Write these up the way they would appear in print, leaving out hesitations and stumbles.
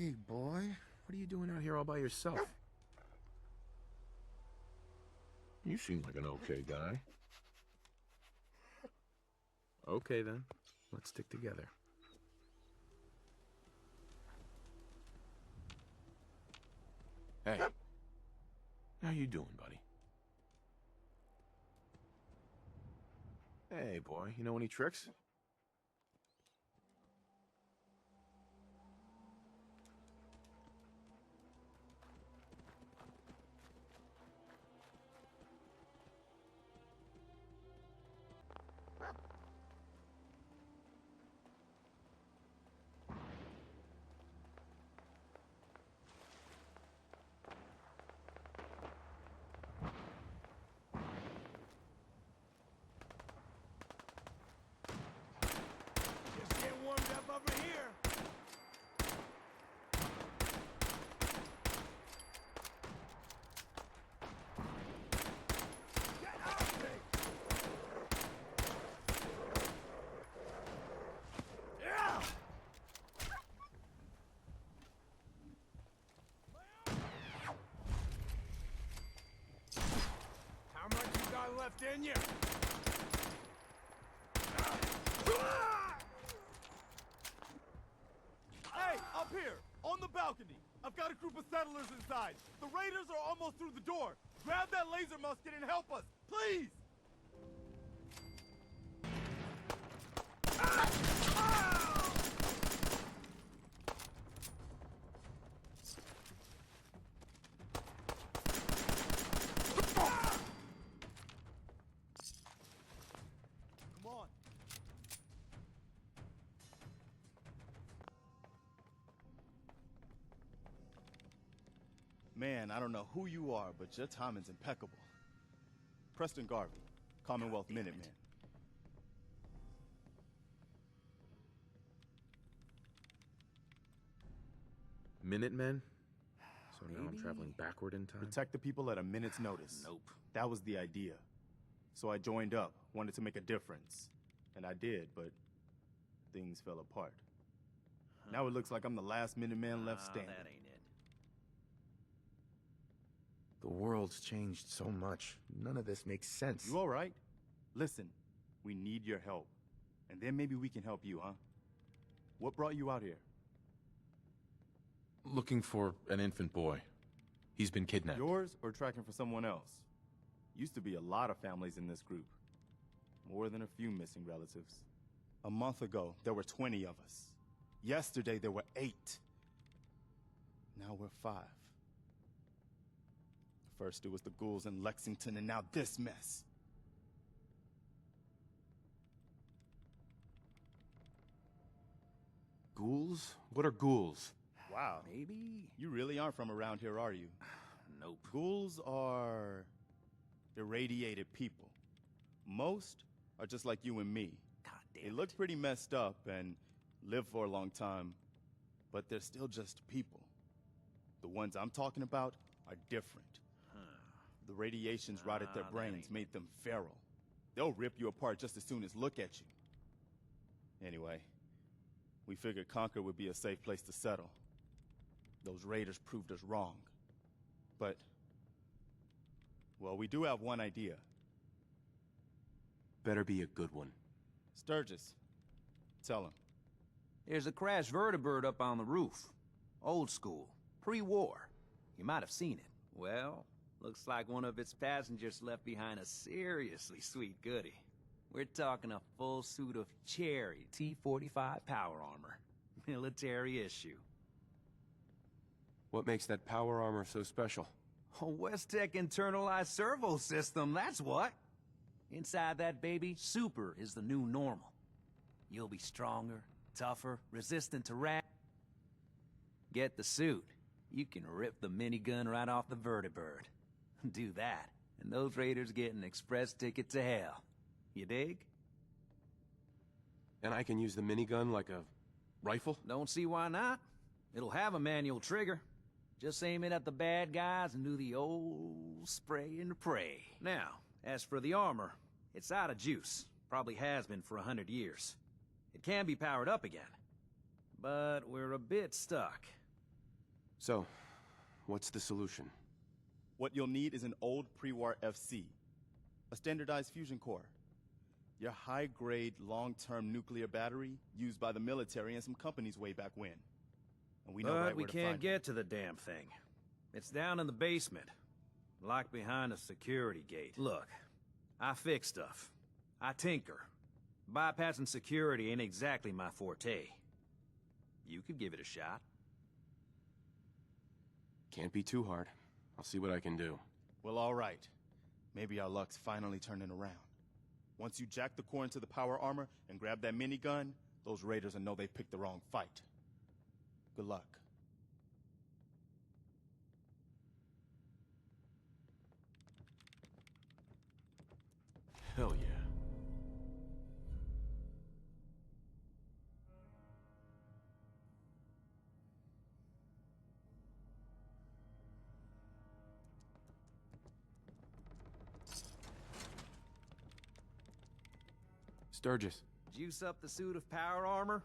Hey, boy. What are you doing out here all by yourself? You seem like an okay guy. Okay, then. Let's stick together. Hey. How you doing, buddy? Hey, boy. You know any tricks? Left in you. Hey, up here, on the balcony. I've got a group of settlers inside. The raiders are almost through the door. Grab that laser musket and help us, please. Man, I don't know who you are, but your timing's impeccable. Preston Garvey, Commonwealth Minutemen. Minutemen? So now I'm traveling backward in time? Protect the people at a minute's notice. Nope. That was the idea. So I joined up, wanted to make a difference. And I did, but things fell apart. Now it looks like I'm the last Minuteman left standing. That ain't it. The world's changed so much. None of this makes sense. You all right? Listen, we need your help. And then maybe we can help you, huh? What brought you out here? Looking for an infant boy. He's been kidnapped. Yours or tracking for someone else? Used to be a lot of families in this group. More than a few missing relatives. A month ago, there were 20 of us. Yesterday, there were 8. Now we're 5. First, it was the ghouls in Lexington, and now this mess. Ghouls? What are ghouls? Wow. Maybe? You really aren't from around here, are you? Nope. Ghouls are irradiated people. Most are just like you and me. God damn They it. look pretty messed up and live for a long time, but they're still just people. The ones I'm talking about are different. The radiations rotted their brains, made them feral. They'll rip you apart just as soon as look at you. Anyway, we figured Concord would be a safe place to settle. Those raiders proved us wrong. But, well, we do have one idea. Better be a good one. Sturgis, tell him. There's a crashed vertibird up on the roof. Old school. Pre-war. You might have seen it. Well, looks like one of its passengers left behind a seriously sweet goodie. We're talking a full suit of cherry T-45 power armor. Military issue. What makes that power armor so special? A West-Tech internalized servo system, that's what. Inside that baby, super is the new normal. You'll be stronger, tougher, resistant to Get the suit. You can rip the minigun right off the vertibird. Do that, and those raiders get an express ticket to hell. You dig? And I can use the minigun like a rifle? Don't see why not. It'll have a manual trigger. Just aim it at the bad guys and do the old spray and pray. Now, as for the armor, it's out of juice. Probably has been for 100 years. It can be powered up again. But we're a bit stuck. So, what's the solution? What you'll need is an old pre-war FC, a standardized fusion core, your high-grade, long-term nuclear battery used by the military and some companies way back when. And we know right But we where to find can't it. get to the damn thing. It's down in the basement, locked behind a security gate. Look, I fix stuff. I tinker. Bypassing security ain't exactly my forte. You could give it a shot. Can't be too hard. I'll see what I can do. Well, all right. Maybe our luck's finally turning around. Once you jack the core into the power armor and grab that minigun, those raiders will know they picked the wrong fight. Good luck. Hell yeah. Sturgis. Juice up the suit of power armor,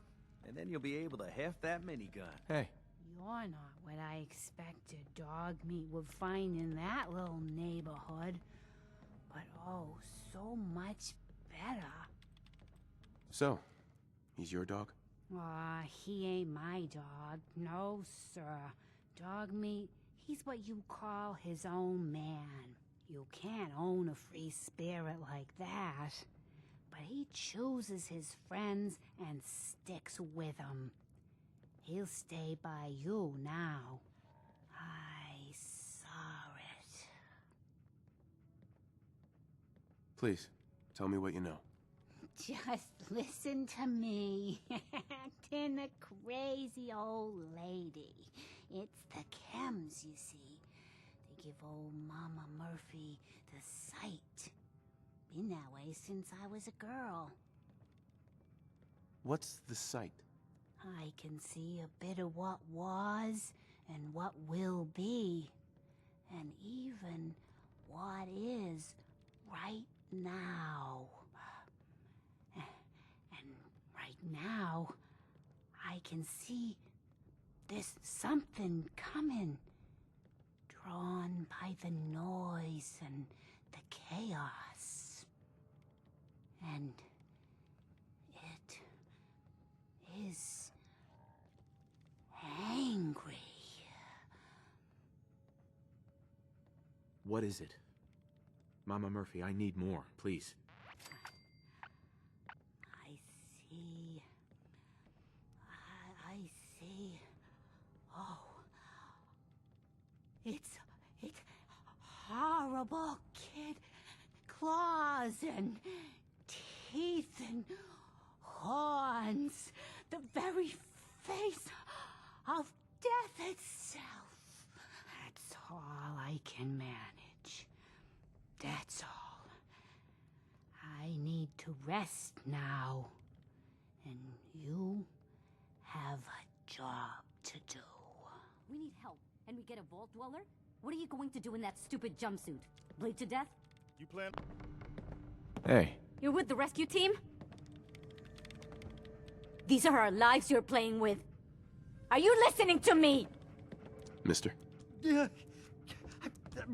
and then you'll be able to heft that minigun. Hey. You're not what I expected dog meat would find in that little neighborhood. But oh, so much better. So, he's your dog? Aw, he ain't my dog. No, sir. Dog meat, he's what you call his own man. You can't own a free spirit like that. But he chooses his friends and sticks with them. He'll stay by you now. I saw it. Please, tell me what you know. Just listen to me, acting a crazy old lady. It's the chems, you see. They give old Mama Murphy the sight. Been that way since I was a girl. What's the sight? I can see a bit of what was and what will be. And even what is right now. And right now, I can see there's something coming. Drawn by the noise and the chaos. And it is angry. What is it? Mama Murphy, I need more, please. I see. I see. Oh. It's horrible, kid. Claws and teeth and horns. The very face of death itself. That's all I can manage. That's all. I need to rest now. And you have a job to do. We need help, and we get a vault dweller? What are you going to do in that stupid jumpsuit? Bleed to death? You plan? Hey. You're with the rescue team? These are our lives you're playing with. Are you listening to me? Mister? Yeah, I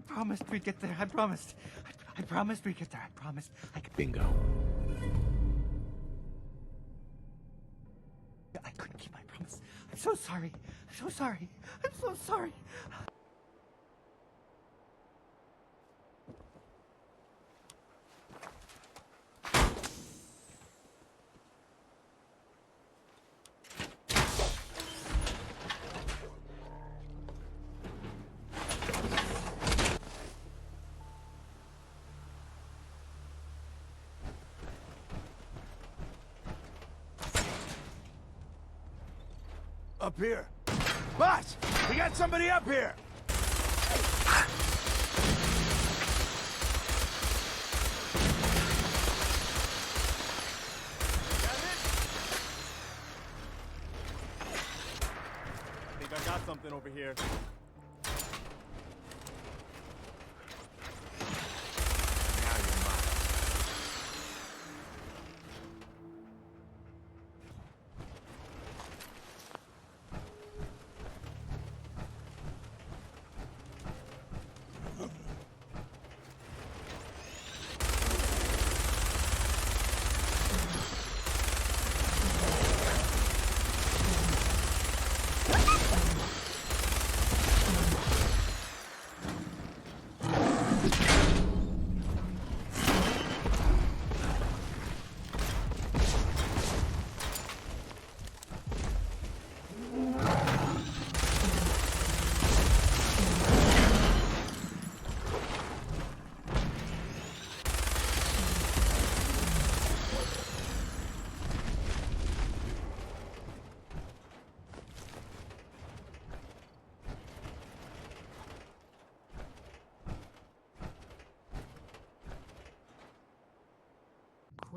promised we'd get there. I promised. I promised we'd get there. I promised. Bingo. I couldn't keep my promise. I'm so sorry. I'm so sorry. I'm so sorry. Up here. Boss! We got somebody up here! I think I got something over here.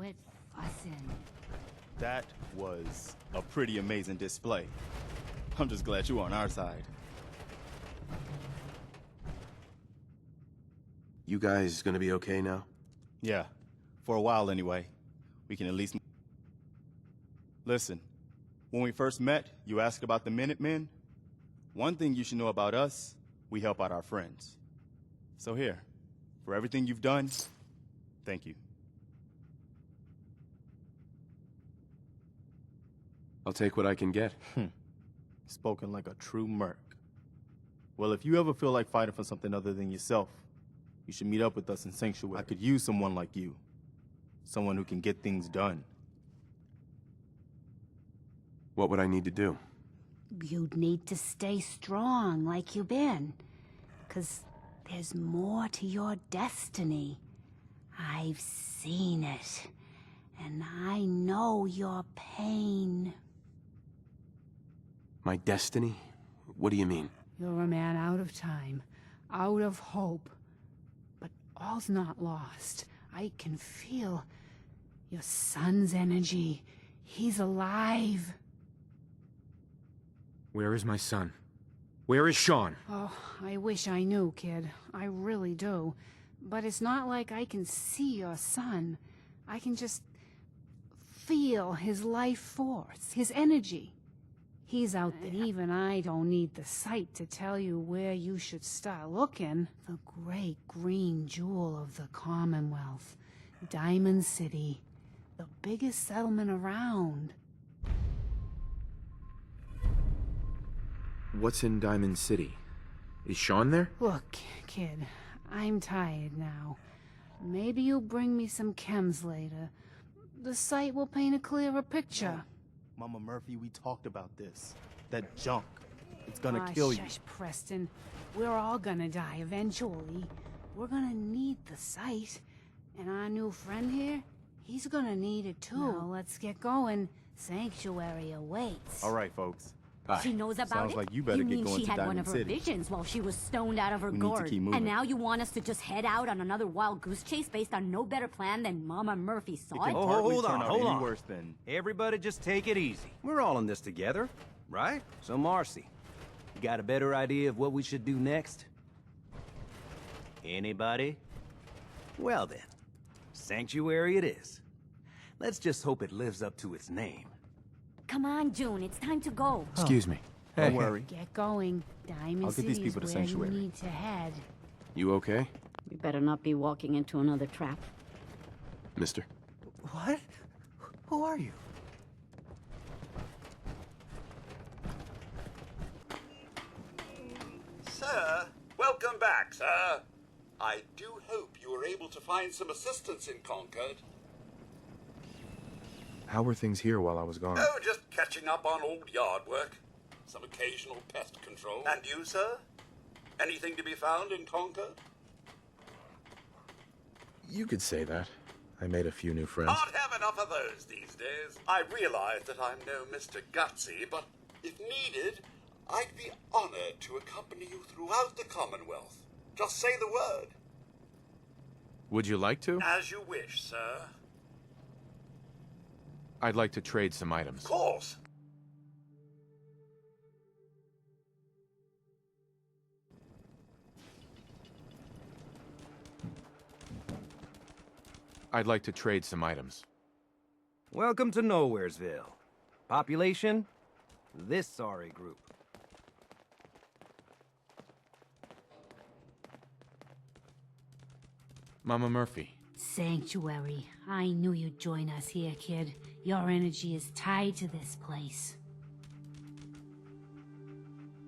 Quit fussing. That was a pretty amazing display. I'm just glad you're on our side. You guys gonna be okay now? Yeah, for a while anyway. We can at least... Listen, when we first met, you asked about the Minutemen. One thing you should know about us, we help out our friends. So here, for everything you've done, thank you. I'll take what I can get. Spoken like a true merc. Well, if you ever feel like fighting for something other than yourself, you should meet up with us in Sanctuary. I could use someone like you. Someone who can get things done. What would I need to do? You'd need to stay strong like you've been. 'Cause there's more to your destiny. I've seen it. And I know your pain. My destiny? What do you mean? You're a man out of time, out of hope. But all's not lost. I can feel your son's energy. He's alive. Where is my son? Where is Sean? Oh, I wish I knew, kid. I really do. But it's not like I can see your son. I can just feel his life force, his energy. He's out there. And even I don't need the sight to tell you where you should start looking. The great green jewel of the Commonwealth. Diamond City. The biggest settlement around. What's in Diamond City? Is Sean there? Look, kid, I'm tired now. Maybe you'll bring me some chems later. The sight will paint a clearer picture. Mama Murphy, we talked about this. That junk. It's gonna kill you. Shush, Preston. We're all gonna die eventually. We're gonna need the sight. And our new friend here, he's gonna need it too. Now, let's get going. Sanctuary awaits. All right, folks. She knows about Sounds it? like you better get going she to had one Diamond of her City. visions while she was stoned out of her We need to gourd. keep moving. And now you want us to just head out on another wild goose chase based on no better plan than Mama Murphy saw it? Oh, hold on, hold on. Worse than... Everybody just take it easy. We're all in this together, right? So Marcy, you got a better idea of what we should do next? Anybody? Well then, Sanctuary it is. Let's just hope it lives up to its name. Come on, June, it's time to go. Excuse me. Don't worry. Get going. Diamond I'll get these City's people to where Sanctuary. you need to head. You okay, We better not be walking into another trap. mister? What? Who are you? Sir, welcome back, sir. I do hope you were able to find some assistance in Concord. How were things here while I was gone? Oh, just catching up on old yard work. Some occasional pest control. And you, sir? Anything to be found in Concord? You could say that. I made a few new friends. Can't have enough of those these days. I realize that I'm no Mr. Gutsy, but if needed, I'd be honored to accompany you throughout the Commonwealth. Just say the word. Would you like to? As you wish, sir. I'd like to trade some items. Of course. I'd like to trade some items. Welcome to Nowheresville. Population? This sorry group. Mama Murphy. Sanctuary. I knew you'd join us here, kid. Your energy is tied to this place.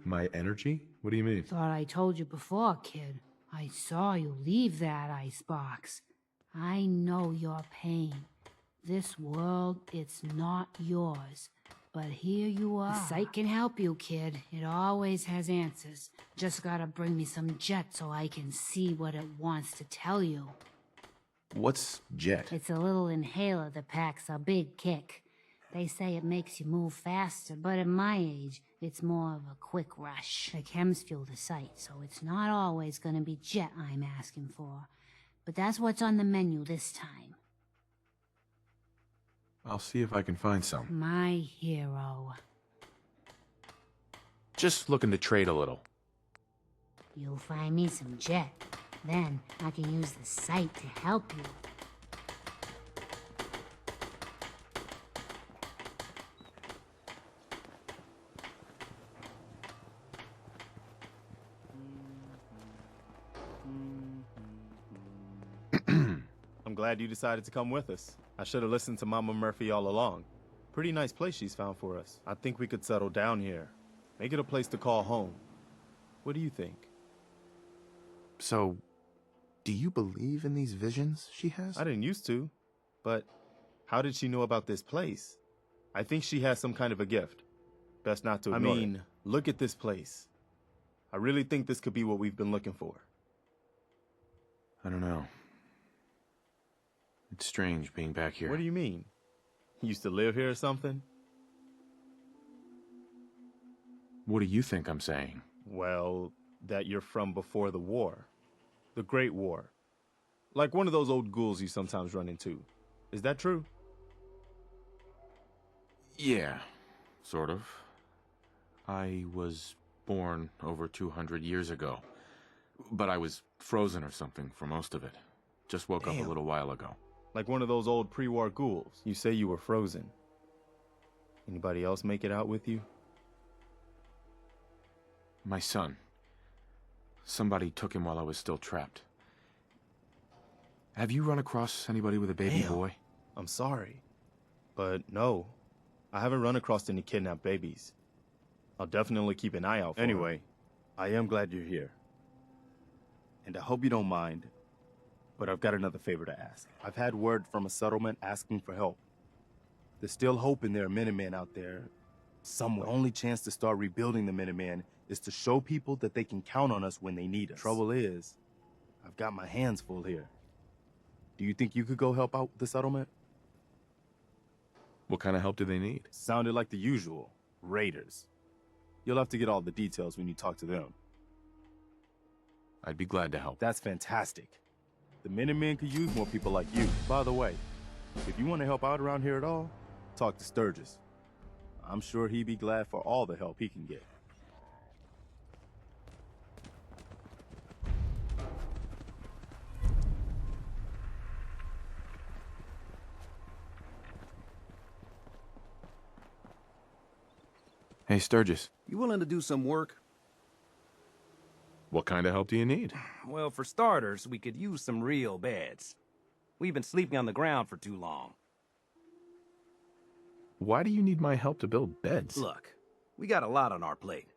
My energy? What do you mean? Thought I told you before, kid. I saw you leave that icebox. I know your pain. This world, it's not yours. But here you are. The site can help you, kid. It always has answers. Just gotta bring me some jet so I can see what it wants to tell you. What's jet? It's a little inhaler that packs a big kick. They say it makes you move faster, but at my age, it's more of a quick rush. The chems fuel the site, so it's not always gonna be jet I'm asking for. But that's what's on the menu this time. I'll see if I can find some. My hero. Just looking to trade a little. You'll find me some jet. Then I can use the site to help you. I'm glad you decided to come with us. I should have listened to Mama Murphy all along. Pretty nice place she's found for us. I think we could settle down here. Make it a place to call home. What do you think? So, do you believe in these visions she has? I didn't used to, but how did she know about this place? I think she has some kind of a gift. Best not to ignore it. Look at this place. I really think this could be what we've been looking for. I don't know. It's strange being back here. What do you mean? You used to live here or something? What do you think I'm saying? Well, that you're from before the war. The Great War. Like one of those old ghouls you sometimes run into. Is that true? Yeah, sort of. I was born over 200 years ago. But I was frozen or something for most of it. Just woke up a little while ago. Like one of those old pre-war ghouls. You say you were frozen. Anybody else make it out with you? My son. Somebody took him while I was still trapped. Have you run across anybody with a baby boy? I'm sorry. But no. I haven't run across any kidnapped babies. I'll definitely keep an eye out for Anyway, I am glad you're here. And I hope you don't mind, but I've got another favor to ask. I've had word from a settlement asking for help. There's still hope in there are Minutemen out there somewhere. The only chance to start rebuilding the Minutemen is to show people that they can count on us when they need us. Trouble is, I've got my hands full here. Do you think you could go help out the settlement? What kind of help do they need? Sounded like the usual. Raiders. You'll have to get all the details when you talk to them. I'd be glad to help. That's fantastic. The Minutemen could use more people like you. By the way, if you want to help out around here at all, talk to Sturgis. I'm sure he'd be glad for all the help he can get. Hey, Sturgis. You willing to do some work? What kind of help do you need? Well, for starters, we could use some real beds. We've been sleeping on the ground for too long. Why do you need my help to build beds? Look, we got a lot on our plate,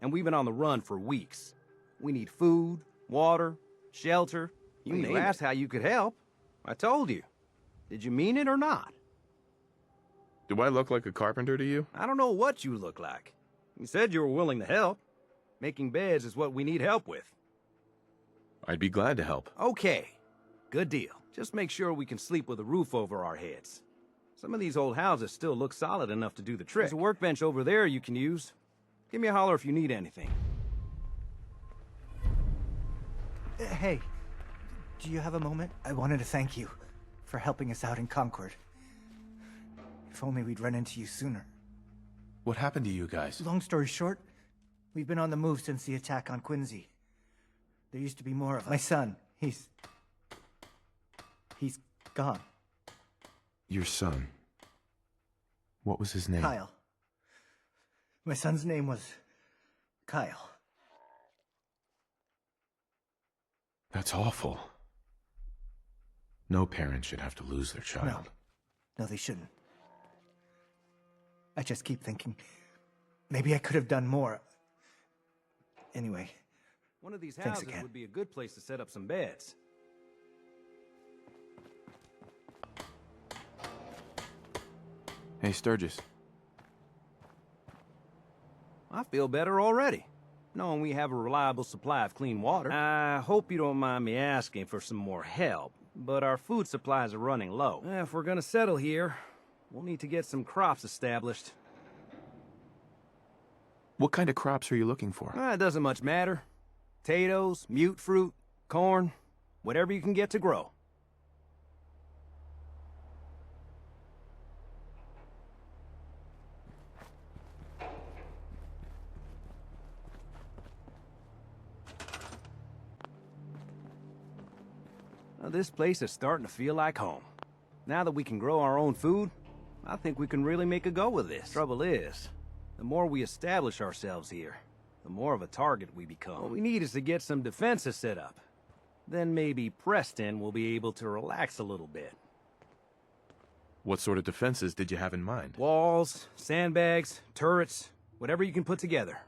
and we've been on the run for weeks. We need food, water, shelter. You asked how you could help. I told you. Did you mean it or not? Do I look like a carpenter to you? I don't know what you look like. You said you were willing to help. Making beds is what we need help with. I'd be glad to help. Okay. Good deal. Just make sure we can sleep with a roof over our heads. Some of these old houses still look solid enough to do the trick. There's a workbench over there you can use. Give me a holler if you need anything. Hey, do you have a moment? I wanted to thank you for helping us out in Concord. If only we'd run into you sooner. What happened to you guys? Long story short, we've been on the move since the attack on Quincy. There used to be more of us. My son, he's gone. Your son? What was his name? Kyle. My son's name was Kyle. That's awful. No parent should have to lose their child. No, they shouldn't. I just keep thinking, maybe I could have done more. Anyway, one of these thanks houses again. would be a good place to set up some beds. Hey, Sturgis. I feel better already, knowing we have a reliable supply of clean water. I hope you don't mind me asking for some more help, but our food supplies are running low. If we're gonna settle here, we'll need to get some crops established. What kind of crops are you looking for? It doesn't much matter. Potatoes, mute fruit, corn, whatever you can get to grow. This place is starting to feel like home. Now that we can grow our own food, I think we can really make a go with this. Trouble is, the more we establish ourselves here, the more of a target we become. What we need is to get some defenses set up. Then maybe Preston will be able to relax a little bit. What sort of defenses did you have in mind? Walls, sandbags, turrets, whatever you can put together.